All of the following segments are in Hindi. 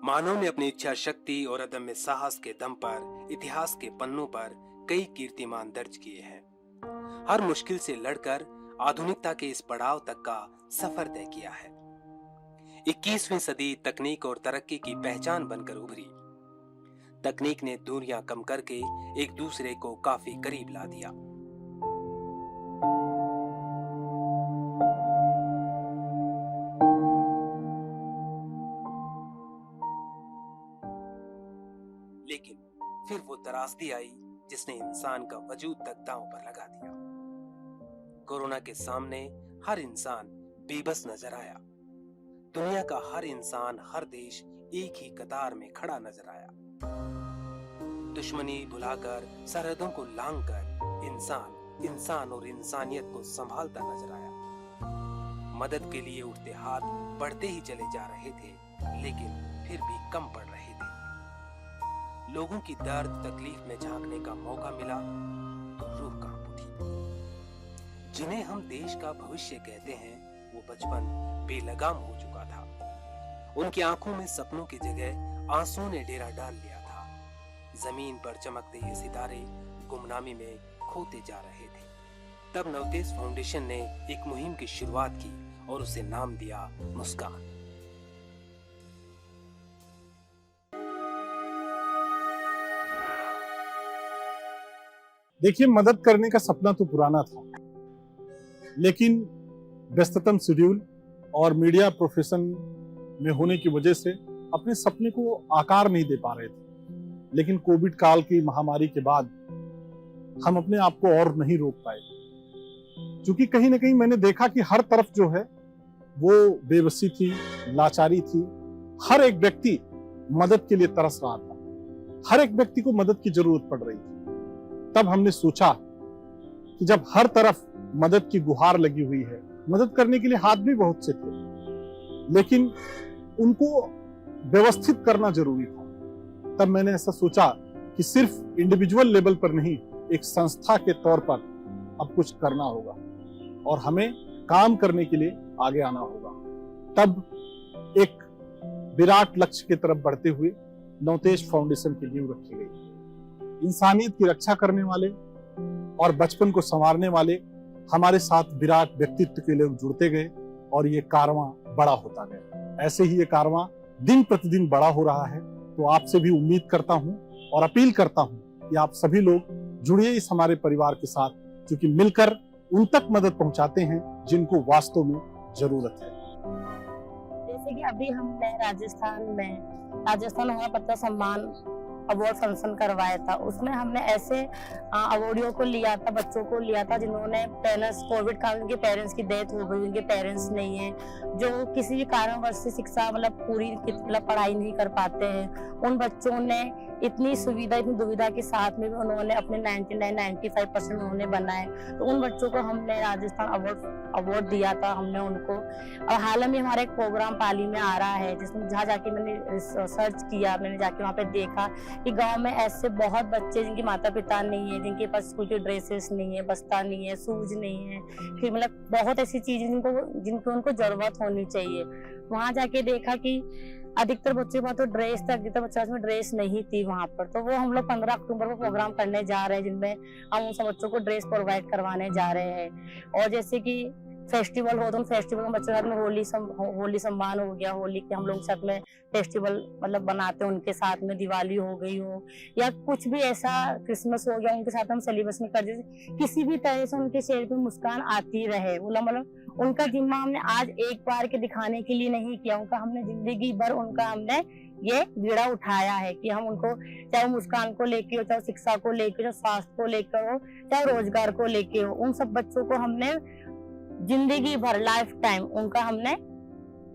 मानव ने अपनी इच्छा शक्ति और अदम्य साहस के दम पर इतिहास के पन्नों पर कई कीर्तिमान दर्ज किए हैं। हर मुश्किल से लड़कर आधुनिकता के इस पड़ाव तक का सफर तय किया है। 21वीं सदी तकनीक और तरक्की की पहचान बनकर उभरी। तकनीक ने दूरियां कम करके एक दूसरे को काफी करीब ला दिया। लेकिन फिर वो त्रासदी आई जिसने इंसान का वजूद तक दांव पर लगा दिया। कोरोना के सामने हर इंसान बेबस नजर आया। दुनिया का हर इंसान, हर देश एक ही कतार में खड़ा नजर आया। दुश्मनी भुलाकर, सरहदों को लांघकर इंसान और इंसानियत को संभालता नजर आया। मदद के लिए उठते हाथ बढ़ते ही चले जा रहे थे, लेकिन फिर भी कम पड़ रहे थे। लोगों की दर्द तकलीफ में झांकने का मौका मिला तो रूह कांप उठी। जिन्हें हम देश का भविष्य कहते हैं, वो बचपन बेलगाम हो चुका था। उनकी आंखों में सपनों की जगह आंसुओं ने डेरा डाल लिया था। जमीन पर चमकते ये सितारे गुमनामी में खोते जा रहे थे। तब नवतेज फाउंडेशन ने एक मुहिम की शुरुआत की और उसे नाम दिया मुस्कान। देखिए, मदद करने का सपना तो पुराना था, लेकिन व्यस्ततम शेड्यूल और मीडिया प्रोफेशन में होने की वजह से अपने सपने को आकार नहीं दे पा रहे थे। लेकिन कोविड काल की महामारी के बाद हम अपने आप को और नहीं रोक पाए, क्योंकि कहीं ना कहीं मैंने देखा कि हर तरफ जो है वो बेबसी थी, लाचारी थी। हर एक व्यक्ति मदद के लिए तरस रहा था, हर एक व्यक्ति को मदद की जरूरत पड़ रही थी। तब हमने सोचा कि जब हर तरफ मदद की गुहार लगी हुई है, मदद करने के लिए हाथ भी बहुत से थे, लेकिन उनको व्यवस्थित करना जरूरी था। तब मैंने ऐसा सोचा कि सिर्फ इंडिविजुअल लेवल पर नहीं, एक संस्था के तौर पर अब कुछ करना होगा और हमें काम करने के लिए आगे आना होगा। तब एक विराट लक्ष्य की तरफ बढ़ते हुए नवतेज फाउंडेशन की नींव रखी गई। इंसानियत की रक्षा करने वाले और बचपन को संवारने वाले हमारे साथ विराट व्यक्तित्व के लोग जुड़ते गए और ये कारवां बड़ा होता गया। ऐसे ही ये कारवां दिन प्रतिदिन बड़ा हो रहा है। तो आपसे भी उम्मीद करता हूं और अपील करता हूं कि आप सभी लोग जुड़िए इस हमारे परिवार के साथ, क्योंकि मिलकर उन तक मदद पहुंचाते हैं जिनको वास्तव में जरूरत है। जैसे कि अभी हमने राजस्थान हमारा पत्र सम्मान अवार्ड फंक्शन करवाया था। उसमें हमने ऐसे अवार्डियों को लिया था, बच्चों को लिया था जिन्होंने पेरेंट्स, कोविड काल में उनके पेरेंट्स की डेथ हो गई, उनके पेरेंट्स नहीं है, जो किसी भी कारणवश से शिक्षा पूरी पढ़ाई नहीं कर पाते हैं। उन बच्चों ने इतनी दुविधा के साथ में भी उन्होंने अपने 99-95% उन्होंने बनाए। तो उन बच्चों को हमने राजस्थान अवार्ड दिया था हमने उनको। और हाल में हमारा एक प्रोग्राम पाली में आ रहा है, जिसमें जहाँ जाके मैंने सर्च किया, मैंने जाके वहाँ पे देखा कि गांव में ऐसे बहुत बच्चे जिनके माता पिता नहीं है, जिनके पास स्कूल के ड्रेसेस नहीं है, बस्ता नहीं है, शूज नहीं है, फिर बहुत ऐसी चीजें जिनको उनको जरूरत होनी चाहिए। वहां जाके देखा कि अधिकतर बच्चे के पास तो ड्रेस था, अधिकतर बच्चों में ड्रेस नहीं थी वहां पर। तो वो हम लोग 15 अक्टूबर को प्रोग्राम करने जा रहे हैं, जिनमें हम उन सब बच्चों को ड्रेस प्रोवाइड करवाने जा रहे हैं। और जैसे कि फेस्टिवल हो, तो फेस्टिवल में बच्चों के साथ में होली सम्मान हो गया, होली के हम लोग साथ में फेस्टिवल बनाते हैं उनके साथ में। दिवाली हो गई हो या कुछ भी ऐसा, क्रिसमस हो गया, उनके साथ हम सेलिब्रेशन कर देते। किसी भी तरह से उनके चेहरे पे मुस्कान आती रहे। उनका जिम्मा हमने आज एक बार के दिखाने के लिए नहीं किया, उनका हमने जिंदगी भर हमने ये बीड़ा उठाया है कि हम उनको, चाहे मुस्कान को लेके हो, चाहे शिक्षा को लेके, चाहे स्वास्थ्य को लेकर हो, चाहे रोजगार को लेके हो, उन सब बच्चों को हमने जिंदगी भर, लाइफ टाइम उनका हमने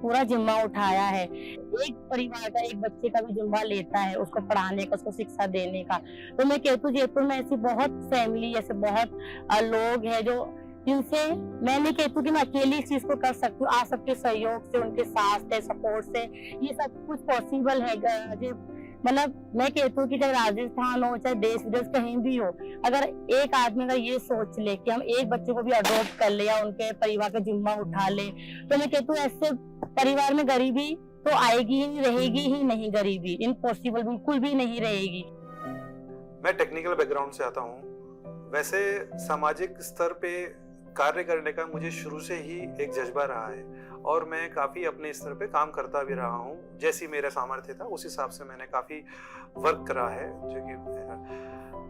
पूरा जिम्मा उठाया है। एक परिवार का, एक बच्चे का भी जिम्मा लेता है, उसको पढ़ाने का, उसको शिक्षा देने का। तो मैं कहती हूँ जयपुर में ऐसी बहुत फैमिली, ऐसे बहुत लोग हैं जो, जिनसे मैं नहीं कहती कि मैं अकेली इस चीज को कर सकती हूँ। आप सबके सहयोग से, उनके साथ से, सपोर्ट से ये सब कुछ पॉसिबल है। मैं कहती हूँ कि चाहे राजस्थान हो, चाहे देश विदेश कहीं भी हो, अगर एक आदमी अगर ये सोच ले कि हम एक बच्चे को भी अडॉप्ट कर ले या उनके परिवार का जिम्मा उठा ले, तो मैं कहती हूँ ऐसे परिवार में गरीबी तो आएगी ही, रहेगी ही नहीं गरीबी, इम्पॉसिबल, बिल्कुल भी नहीं रहेगी। मैं टेक्निकल बैकग्राउंड से आता हूँ। वैसे सामाजिक स्तर पे कार्य करने का मुझे शुरू से ही एक जज्बा रहा है और मैं काफ़ी अपने स्तर पे काम करता भी रहा हूँ। जैसी मेरा सामर्थ्य था उस हिसाब से मैंने काफ़ी वर्क करा है। जो कि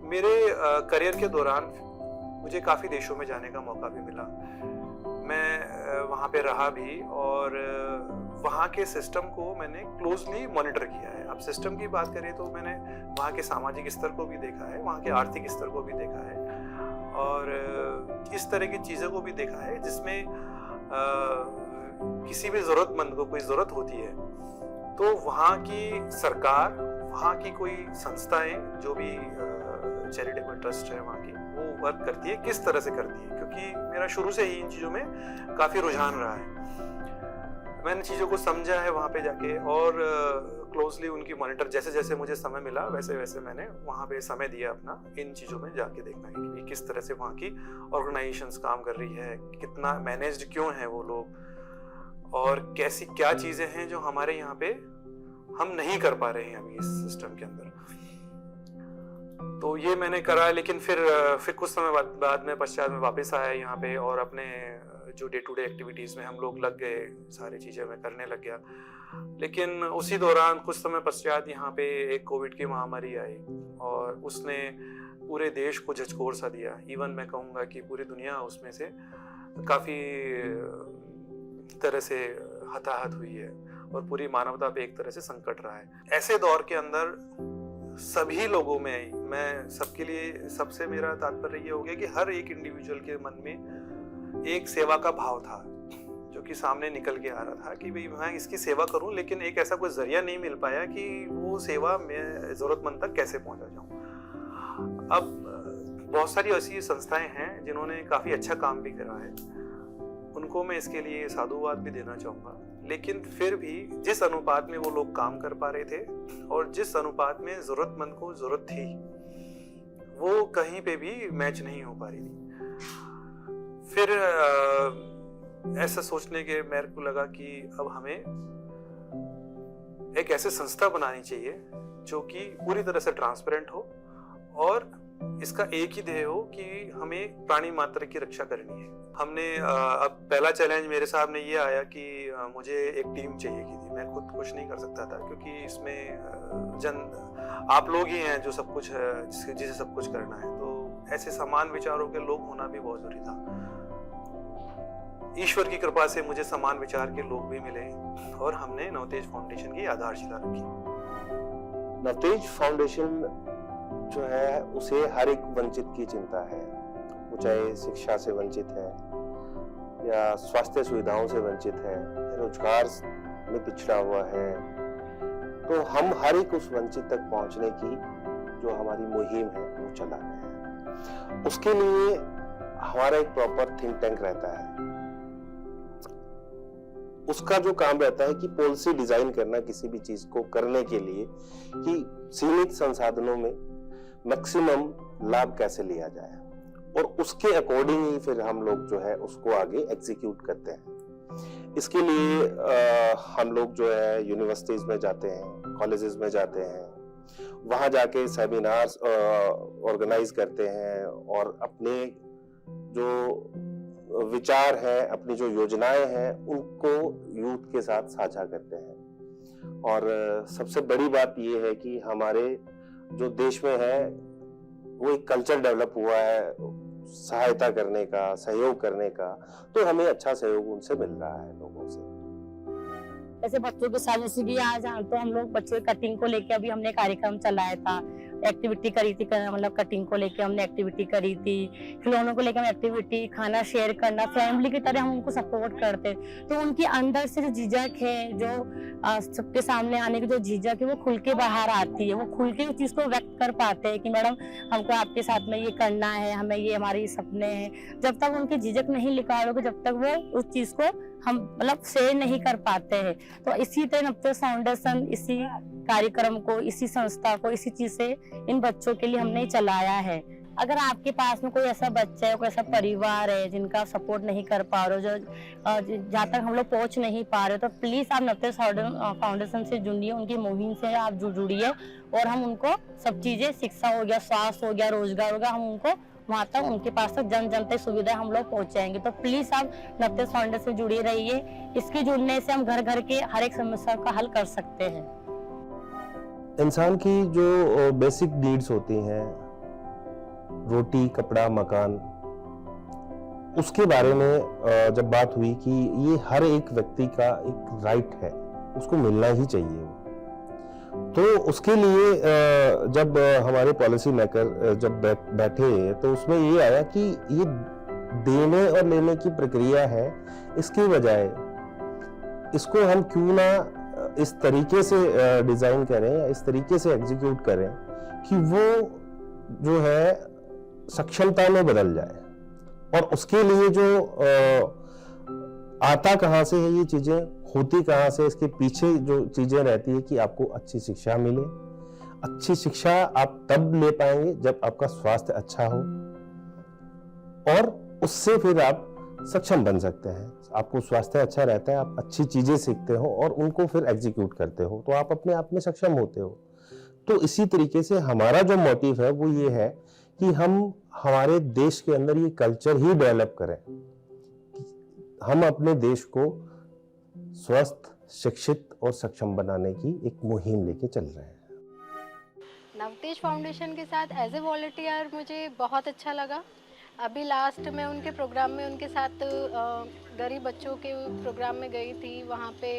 मेरे करियर के दौरान मुझे काफ़ी देशों में जाने का मौका भी मिला। मैं वहाँ पे रहा भी और वहाँ के सिस्टम को मैंने क्लोजली मॉनिटर किया है। अब सिस्टम की बात करें तो मैंने वहाँ के सामाजिक स्तर को भी देखा है, वहाँ के आर्थिक स्तर को भी देखा है और इस तरह की चीज़ों को भी देखा है जिसमें किसी भी ज़रूरतमंद को कोई ज़रूरत होती है तो वहाँ की सरकार, वहाँ की कोई संस्थाएं जो भी चैरिटेबल ट्रस्ट है वहाँ की, वो वर्क करती है, किस तरह से करती है। क्योंकि मेरा शुरू से ही इन चीज़ों में काफ़ी रुझान रहा है। मैंने चीज़ों को समझा है वहाँ पे जाके और क्लोजली उनकी मॉनिटर, जैसे जैसे मुझे समय मिला वैसे वैसे मैंने वहाँ पे समय दिया अपना इन चीज़ों में जाके देखना है कि किस तरह से वहाँ की ऑर्गेनाइजेशंस काम कर रही है, कितना मैनेज्ड क्यों है वो लोग और कैसी क्या चीज़ें हैं जो हमारे यहाँ पे हम नहीं कर पा रहे हैं अभी इस सिस्टम के अंदर। तो ये मैंने करा, लेकिन फिर कुछ समय बाद में पश्चात में वापस आया यहाँ पे और अपने जो डे टू डे एक्टिविटीज़ में हम लोग लग गए, सारी चीज़ें मैं करने लग गया। लेकिन उसी दौरान कुछ समय पश्चात यहाँ पे एक कोविड की महामारी आई और उसने पूरे देश को झकझोर सा दिया। इवन मैं कहूँगा कि पूरी दुनिया उसमें से काफ़ी तरह से हताहत हुई है और पूरी मानवता पे एक तरह से संकट रहा है। ऐसे दौर के अंदर सभी लोगों में, मैं सबके लिए, सबसे मेरा तात्पर्य ये हो गया कि हर एक इंडिविजुअल के मन में एक सेवा का भाव था जो कि सामने निकल के आ रहा था कि भाई मैं इसकी सेवा करूं, लेकिन एक ऐसा कोई जरिया नहीं मिल पाया कि वो सेवा मैं जरूरतमंद तक कैसे पहुंचा जाऊं। अब बहुत सारी ऐसी संस्थाएं हैं जिन्होंने काफ़ी अच्छा काम भी करा है, उनको मैं इसके लिए साधुवाद भी देना चाहूँगा। लेकिन फिर भी जिस अनुपात में वो लोग काम कर पा रहे थे और जिस अनुपात में ज़रूरतमंद को ज़रूरत थी वो कहीं पे भी मैच नहीं हो पा रही थी। फिर ऐसा सोचने के मेरे को लगा कि अब हमें एक ऐसी संस्था बनानी चाहिए जो कि पूरी तरह से ट्रांसपेरेंट हो और इसका एक ही ध्येय हो कि हमें प्राणी मात्र की रक्षा करनी है। हमने अब पहला चैलेंज मेरे सामने ये आया कि मुझे एक टीम चाहिए थी। मैं खुद कुछ नहीं कर सकता था क्योंकि इसमें आप लोग ही हैं जो सब कुछ है, जिसे सब कुछ करना है। तो ऐसे समान विचारों के लोग होना भी बहुत जरूरी था। ईश्वर की कृपा से मुझे समान विचार के लोग भी मिले और हमने नवतेज फाउंडेशन की आधारशिला रखी। नवतेज फाउंडेशन जो है उसे हर एक वंचित की चिंता है, वो चाहे शिक्षा से वंचित है या स्वास्थ्य सुविधाओं से वंचित है, रोजगार में पिछड़ा हुआ है। तो हम हर एक उस वंचित तक पहुंचने की जो हमारी मुहिम है वो चला रहे हैं। उसके लिए हमारा एक प्रॉपर थिंक टैंक रहता है। उसका जो काम रहता है कि पॉलिसी डिजाइन करना किसी भी चीज को करने के लिए कि सीमित संसाधनों में मैक्सिमम लाभ कैसे लिया जाए और उसके अकॉर्डिंग ही फिर हम लोग जो है उसको आगे एग्जीक्यूट करते हैं। इसके लिए हम लोग जो है यूनिवर्सिटीज में जाते हैं, कॉलेजेस में जाते हैं, वहां जाके सेमिनार्स ऑर्गेनाइज करते हैं और अपने जो विचार हैं, अपनी जो योजनाएं हैं उनको यूथ के साथ साझा करते हैं। और सबसे बड़ी बात ये है कि हमारे जो देश में है वो एक कल्चर डेवलप हुआ है सहायता करने का, सहयोग करने का, तो हमें अच्छा सहयोग उनसे मिल रहा है लोगों से। जैसे बच्चों के साथ, जैसे कि आज तो हम लोग बच्चों की कटिंग को लेके अभी हमने कार्यक्रम चलाया था, एक्टिविटी करी थी, मतलब कटिंग को लेके हमने एक्टिविटी करी थी, खिलौनों को लेकर हम एक्टिविटी, खाना शेयर करना, फैमिली की तरह हम उनको सपोर्ट करते। तो उनके अंदर से जो झिझक है, जो सबके सामने आने की जो झिझक है वो खुल के बाहर आती है, वो खुल के उस चीज को व्यक्त कर पाते हैं कि मैडम हमको आपके साथ में ये करना है, हमें ये हमारे सपने हैं। जब तक उनकी झिझक नहीं निकालोगे, जब तक वो उस चीज को हम मतलब शेयर नहीं कर पाते हैं। तो इसी तरह नवतेज फाउंडेशन इसी कार्यक्रम को, इसी संस्था को, इसी चीज से इन बच्चों के लिए हमने चलाया है अगर आपके पास में कोई ऐसा बच्चा है, कोई ऐसा परिवार है जिनका सपोर्ट नहीं कर पा रहे हो, जो जहाँ तक हम लोग पहुँच नहीं पा रहे, तो प्लीज आप नवतेज फाउंडेशन से जुड़िए, उनकी मुहिम से आप जुड़िए और हम उनको सब चीजें, शिक्षा हो गया, स्वास्थ्य हो गया, रोजगार हो गया, हम उनको वहाँ तक, उनके पास तक जन जन तक सुविधाएं हम लोग पहुँचाएंगे। तो प्लीज आप नवतेज फाउंडेशन से जुड़े रहिए। इसके जुड़ने से हम घर घर के हर एक समस्या का हल कर सकते हैं। इंसान की जो बेसिक नीड्स होती हैं, रोटी, कपड़ा, मकान, उसके बारे में जब बात हुई कि ये हर एक व्यक्ति का एक राइट है, उसको मिलना ही चाहिए, तो उसके लिए जब हमारे पॉलिसी मेकर जब बैठे तो उसमें ये आया कि ये देने और लेने की प्रक्रिया है, इसके बजाय इसको हम क्यों ना इस तरीके से डिजाइन करें या इस तरीके से एग्जीक्यूट करें कि वो जो है सक्षमता में बदल जाए। और उसके लिए जो आता कहाँ से है ये चीजें, होती कहाँ से, इसके पीछे जो चीजें रहती है कि आपको अच्छी शिक्षा मिले। अच्छी शिक्षा आप तब ले पाएंगे जब आपका स्वास्थ्य अच्छा हो, और उससे फिर आप सक्षम बन सकते हैं। आपको स्वास्थ्य अच्छा रहता है, आप अच्छी चीजें सीखते हो और उनको फिर एग्जीक्यूट करते हो, तो आप अपने आप में सक्षम होते हो। तो इसी तरीके से हमारा जो मोटिव है वो ये है कि हम हमारे देश के अंदर ये कल्चर ही डेवलप करें, हम अपने देश को स्वस्थ, शिक्षित और सक्षम बनाने की एक मुहिम लेके चल रहे हैं। नवतेज फाउंडेशन के साथ एज ए वॉलंटियर मुझे बहुत अच्छा लगा। अभी लास्ट में उनके प्रोग्राम में उनके साथ गरीब बच्चों के प्रोग्राम में गई थी। वहाँ पे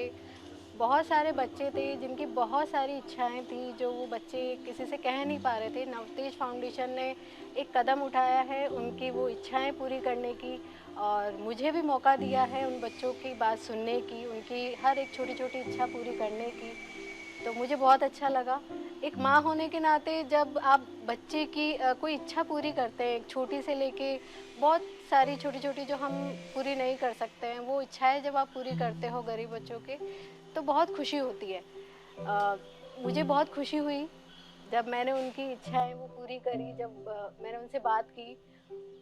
बहुत सारे बच्चे थे जिनकी बहुत सारी इच्छाएं थी, जो वो बच्चे किसी से कह नहीं पा रहे थे। नवतेज फाउंडेशन ने एक कदम उठाया है उनकी वो इच्छाएं पूरी करने की, और मुझे भी मौका दिया है उन बच्चों की बात सुनने की, उनकी हर एक छोटी छोटी इच्छा पूरी करने की। तो मुझे बहुत अच्छा लगा। एक माँ होने के नाते जब आप बच्चे की कोई इच्छा पूरी करते हैं, छोटी से लेके बहुत सारी छोटी छोटी जो हम पूरी नहीं कर सकते हैं, वो इच्छाएं जब आप पूरी करते हो गरीब बच्चों के, तो बहुत खुशी होती है। मुझे बहुत खुशी हुई जब मैंने उनकी इच्छाएं वो पूरी करी। जब मैंने उनसे बात की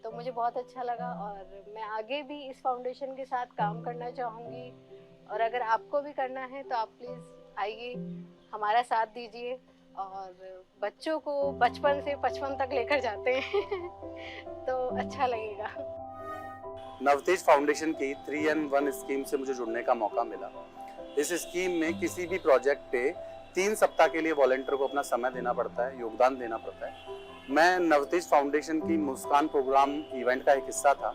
तो मुझे बहुत अच्छा लगा, और मैं आगे भी इस फाउंडेशन के साथ काम करना चाहूँगी। और अगर आपको भी करना है तो आप प्लीज़ आइए, हमारा साथ दीजिए, और बच्चों को बचपन से 55 तक लेकर जाते हैं तो अच्छा लगेगा। नवतेज फाउंडेशन की 3-in-1 स्कीम से मुझे जुड़ने का मौका मिला। इस स्कीम में किसी भी प्रोजेक्ट पे 3 सप्ताह के लिए वॉलंटियर को अपना समय देना पड़ता है, योगदान देना पड़ता है। मैं नवतेज फाउंडेशन की मुस्कान प्रोग्राम इवेंट का एक हिस्सा था।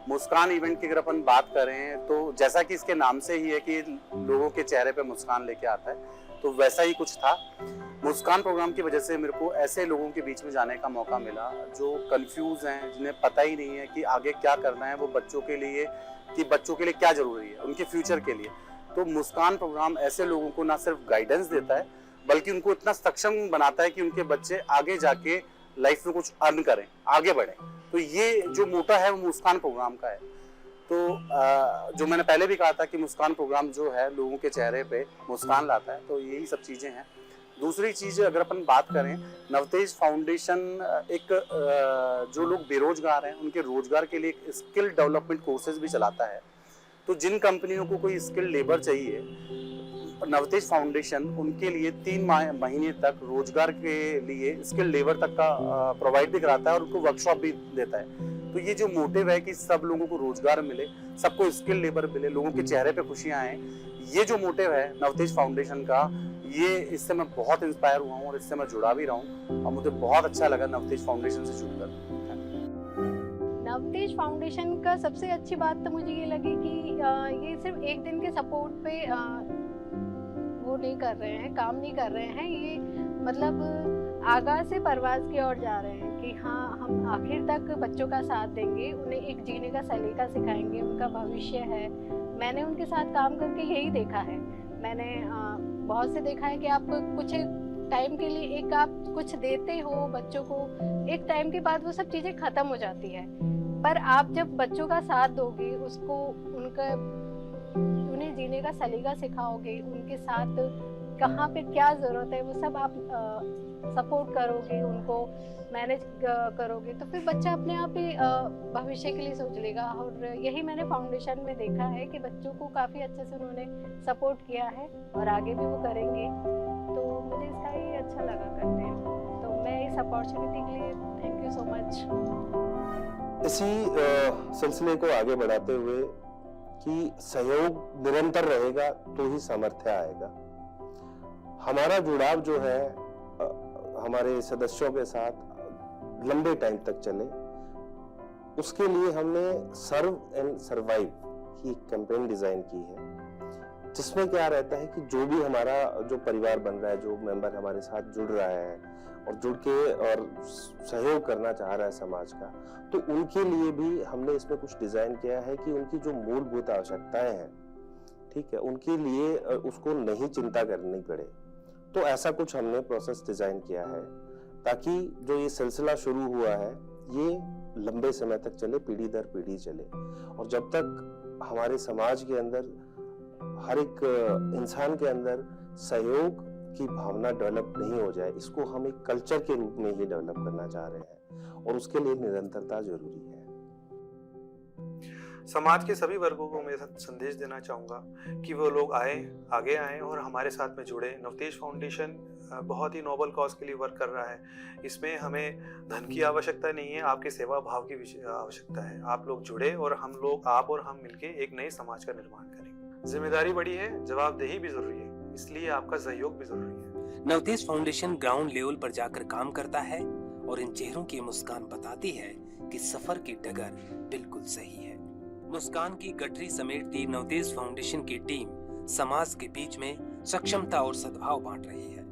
मुस्कान इवेंट की अगर अपन बात करें तो जैसा कि इसके नाम से ही है कि लोगों के चेहरे पे मुस्कान लेके आता है, तो वैसा ही कुछ था। मुस्कान प्रोग्राम की वजह से मेरे को ऐसे लोगों के बीच में जाने का मौका मिला जो कंफ्यूज हैं, जिन्हें पता ही नहीं है कि आगे क्या करना है वो बच्चों के लिए, कि बच्चों के लिए क्या जरूरी है उनके फ्यूचर के लिए। तो मुस्कान प्रोग्राम ऐसे लोगों को ना सिर्फ गाइडेंस देता है, बल्कि उनको इतना सक्षम बनाता है कि उनके बच्चे आगे जाके लाइफ में कुछ अर्न करें, आगे बढ़ें। तो ये जो मोटा है वो मुस्कान प्रोग्राम का है। तो जो मैंने पहले भी कहा था कि मुस्कान प्रोग्राम जो है लोगों के चेहरे पे मुस्कान लाता है, तो यही सब चीज़ें हैं। दूसरी चीज़ अगर अपन बात करें, नवतेज फाउंडेशन एक जो लोग बेरोजगार हैं उनके रोजगार के लिए एक स्किल डेवलपमेंट कोर्सेज भी चलाता है। तो जिन कंपनियों को कोई स्किल लेबर चाहिए, नवतेज फाउंडेशन उनके लिए 3 महीने तक रोजगार के लिए स्किल लेबर तक का प्रोवाइड भी कराता है और उनको वर्कशॉप भी देता है। तो ये जो मोटिव है कि सब लोगों को रोजगार मिले, सबको स्किल लेबर मिले, लोगों के चेहरे पे खुशियां आए, ये जो मोटिव है नवतेज फाउंडेशन का, ये इससे मैं बहुत इंस्पायर हुआ हूँ और इससे मैं जुड़ा भी रहा हूँ और मुझे बहुत अच्छा लगा नवतेज फाउंडेशन से जुड़कर। नवतेज फाउंडेशन का सबसे अच्छी बात तो मुझे ये लगी कि ये सिर्फ एक दिन के सपोर्ट पे वो नहीं कर रहे हैं, काम नहीं कर रहे हैं। ये मतलब आगाज से परवाज की ओर जा रहे हैं कि हाँ, हम आखिर तक बच्चों का साथ देंगे, उन्हें एक जीने का सलीका सिखाएंगे, उनका भविष्य है। मैंने उनके साथ काम करके यही देखा है। मैंने बहुत से देखा है कि आप कुछ टाइम के लिए एक आप कुछ देते हो बच्चों को, एक टाइम के बाद वो सब चीज़ें ख़त्म हो जाती है। पर आप जब बच्चों का साथ दोगे, उसको उन्हें जीने का सलीका सिखाओगे, उनके साथ कहाँ पे क्या ज़रूरत है वो सब आप सपोर्ट करोगे, उनको मैनेज करोगे, तो फिर बच्चा अपने आप ही भविष्य के लिए सोच लेगा। और यही मैंने फाउंडेशन में देखा है कि बच्चों को काफ़ी अच्छे से उन्होंने सपोर्ट किया है और आगे भी वो करेंगे, तो मुझे इसका ही अच्छा लगा करते हैं। तो मैं इस अपॉर्चुनिटी के लिए थैंक यू सो मच। इसी सिलसिले को आगे बढ़ाते हुए कि सहयोग निरंतर रहेगा तो ही सामर्थ्य आएगा। हमारा जुड़ाव जो है हमारे सदस्यों के साथ लंबे टाइम तक चले, उसके लिए हमने सर्व एंड सरवाइव की कैंपेन डिजाइन की है, जिसमें क्या रहता है कि जो भी हमारा जो परिवार बन रहा है, जो मेंबर हमारे साथ जुड़ रहा है और जुड़ के और सहयोग करना चाह रहा है समाज का, तो उनके लिए भी हमने इसमें कुछ डिजाइन किया है कि उनकी जो मूलभूत आवश्यकताएं हैं, ठीक है, उनके लिए उसको नहीं चिंता करनी पड़े। तो ऐसा कुछ हमने प्रोसेस डिजाइन किया है ताकि जो ये सिलसिला शुरू हुआ है ये लंबे समय तक चले, पीढ़ी दर पीढ़ी चले। और जब तक हमारे समाज के अंदर हर एक इंसान के अंदर सहयोग की भावना डेवलप नहीं हो जाए, इसको हम एक कल्चर के रूप में ही डेवलप करना चाह रहे हैं और उसके लिए निरंतरता जरूरी है। समाज के सभी वर्गों को मैं संदेश देना चाहूँगा कि वो लोग आगे आए और हमारे साथ में जुड़े। नवतेज फाउंडेशन बहुत ही नोबल कॉज के लिए वर्क कर रहा है। इसमें हमें धन की आवश्यकता नहीं है, आपके सेवा भाव की आवश्यकता है। आप लोग जुड़े और आप और हम मिलके एक नए समाज का निर्माण करेंगे। जिम्मेदारी बड़ी है, जवाबदेही भी जरूरी है, इसलिए आपका सहयोग भी जरूरी है। नवतेज फाउंडेशन ग्राउंड लेवल पर जाकर काम करता है और इन चेहरों की मुस्कान बताती है कि सफर की डगर बिल्कुल सही है। मुस्कान की गठरी समेटती नवतेज फाउंडेशन की टीम समाज के बीच में सक्षमता और सद्भाव बांट रही है।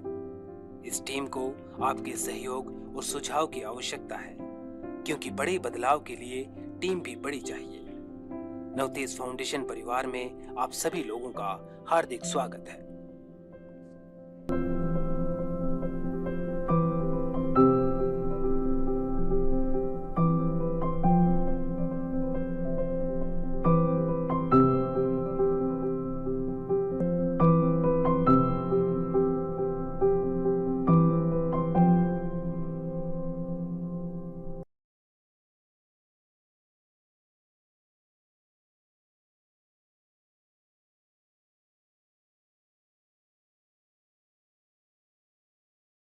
इस टीम को आपके सहयोग और सुझाव की आवश्यकता है, क्योंकि बड़े बदलाव के लिए टीम भी बड़ी चाहिए। नवतेज फाउंडेशन परिवार में आप सभी लोगों का हार्दिक स्वागत है।